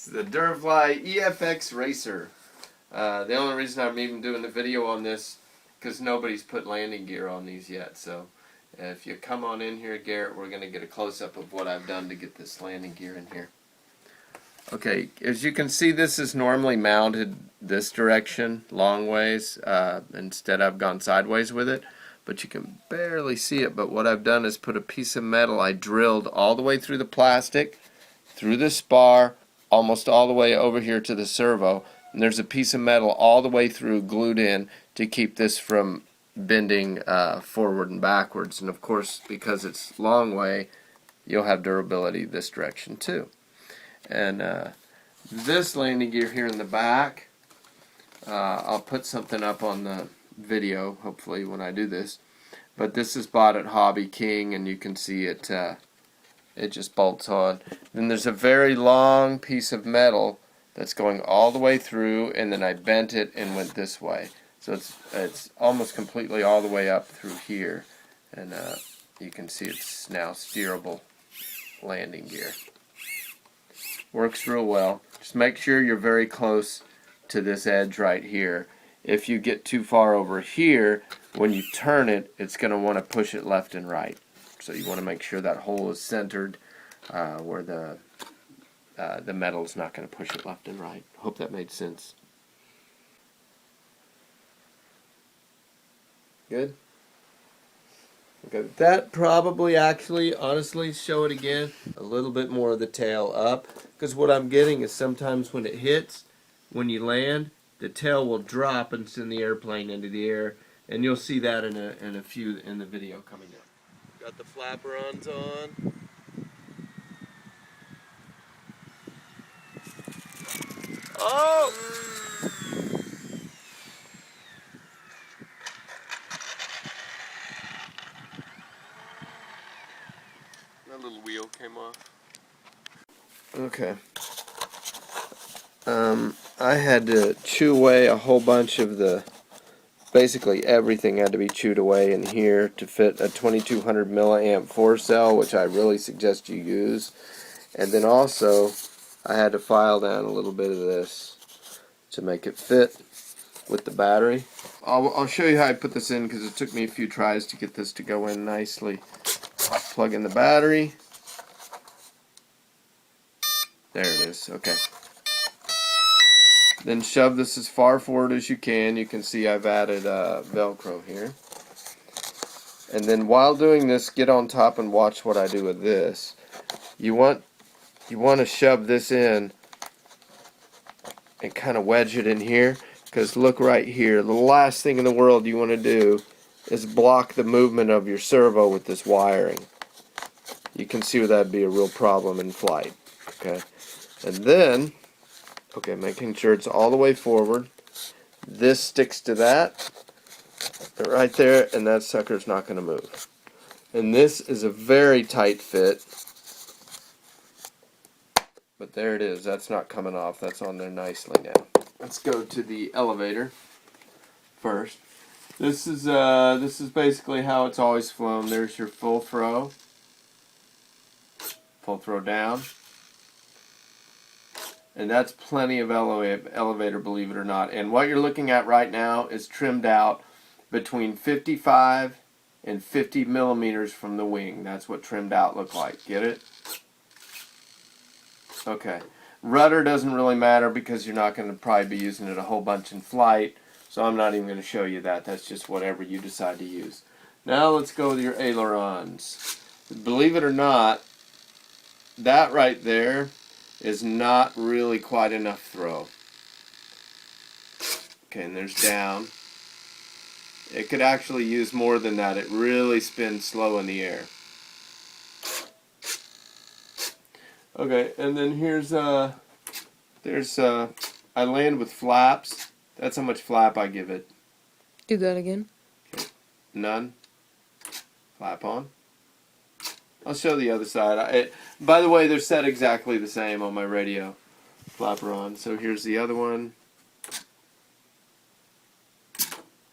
It's the Durafly EFX Racer. The only reason I'm even doing the video on this because nobody's put landing gear on these yet. So if you come on in here, Garrett, we're going to get a close-up of what I've done to get this landing gear in here. Okay, as you can see, this is normally mounted this direction, long ways. Instead, I've gone sideways with it, but you can barely see it. But what I've done is put a piece of metal I drilled all the way through the plastic, through the spar, almost all the way over here to the servo. And there's a piece of metal all the way through glued in to keep this from bending forward and backwards. And of course, because it's long way, you'll have durability this direction too. And this landing gear here in the back, I'll put something up on the video hopefully when I do this, but this is bought at Hobby King, and you can see it it just bolts on. Then there's a very long piece of metal that's going all the way through, and then I bent it and went this way, so it's almost completely all the way up through here, and you can see it's now steerable landing gear. Works real well. Just make sure you're very close to this edge right here. If you get too far over here, when you turn it, it's going to want to push it left and right. So you want to make sure that hole is centered where the metal is not going to push it left and right. Hope that made sense. Good? Okay, that probably actually, honestly, show it again, a little bit more of the tail up, because what I'm getting is sometimes when it hits, when you land, the tail will drop and send the airplane into the air, and you'll see that in a few in the video coming up. Got the flaperons on. Oh! That little wheel came off. Okay. I had to chew away a whole bunch of basically everything had to be chewed away in here to fit a 2200 milliamp 4-cell, which I really suggest you use. And then also, I had to file down a little bit of this to make it fit with the battery. I'll show you how I put this in, because it took me a few tries to get this to go in nicely. Plug in the battery. There it is. Okay. Then shove this as far forward as you can. You can see I've added Velcro here. And then while doing this, get on top and watch what I do with this. You want to shove this in and kind of wedge it in here, because look right here. The last thing in the world you want to do is block the movement of your servo with this wiring. You can see where that'd be a real problem in flight. Okay. And then, okay, making sure it's all the way forward. This sticks to that right there, and that sucker's not going to move. And this is a very tight fit. But there it is. That's not coming off. That's on there nicely now. Let's go to the elevator first. This is basically how it's always flown. There's your full throw. Full throw down. And that's plenty of elevator, believe it or not. And what you're looking at right now is trimmed out between 55 and 50 millimeters from the wing. That's what trimmed out look like. Get it? Okay. Rudder doesn't really matter because you're not going to probably be using it a whole bunch in flight. So I'm not even going to show you that. That's just whatever you decide to use. Now let's go with your ailerons. Believe it or not, that right there is not really quite enough throw. Okay, and there's down. It could actually use more than that. It really spins slow in the air. Okay, and then here's I land with flaps. That's how much flap I give it. Do that again. Okay. None. Flap on. I'll show the other side. By the way, they're set exactly the same on my radio. Flapper on. So here's the other one.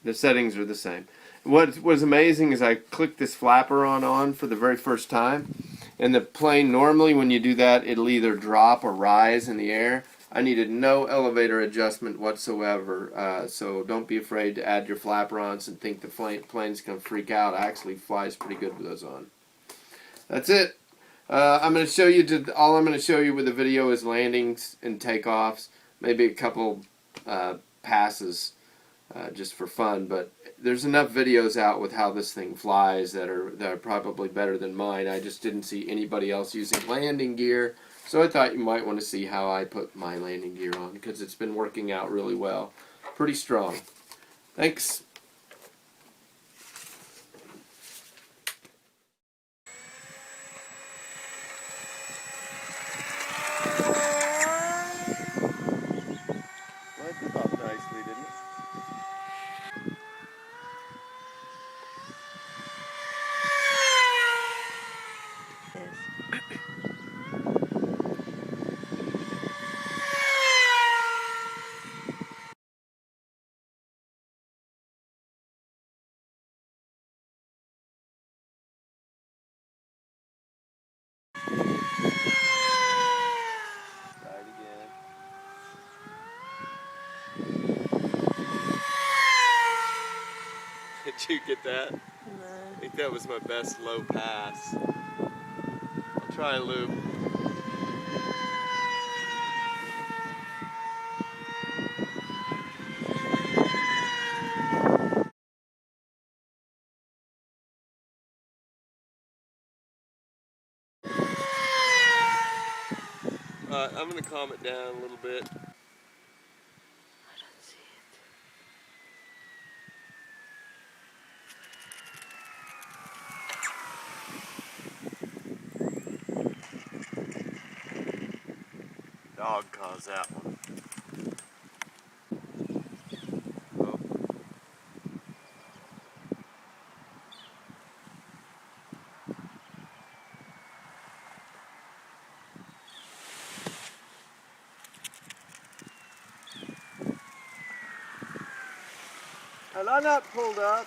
The settings are the same. What was amazing is I clicked this flapper on for the very first time, And the plane, normally when you do that, it'll either drop or rise in the air. I needed no elevator adjustment whatsoever, so don't be afraid to add your flaperons and think the plane's going to freak out. It actually flies pretty good with those on. That's it. I'm going to show you, all I'm going to show you with the video is landings and takeoffs, maybe a couple passes just for fun, but there's enough videos out with how this thing flies that are probably better than mine. I just didn't see anybody else using landing gear, so I thought you might want to see how I put my landing gear on, because it's been working out really well. Pretty strong. Thanks. Well, that took off nicely, didn't it? Try it again. Did you get that? No. I think that was my best low pass. I'll try a loop. I'm going to calm it down a little bit. I don't see Dog caused that one. Oh. Had I not pulled up,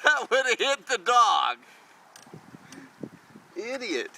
that would have hit the dog. Idiot.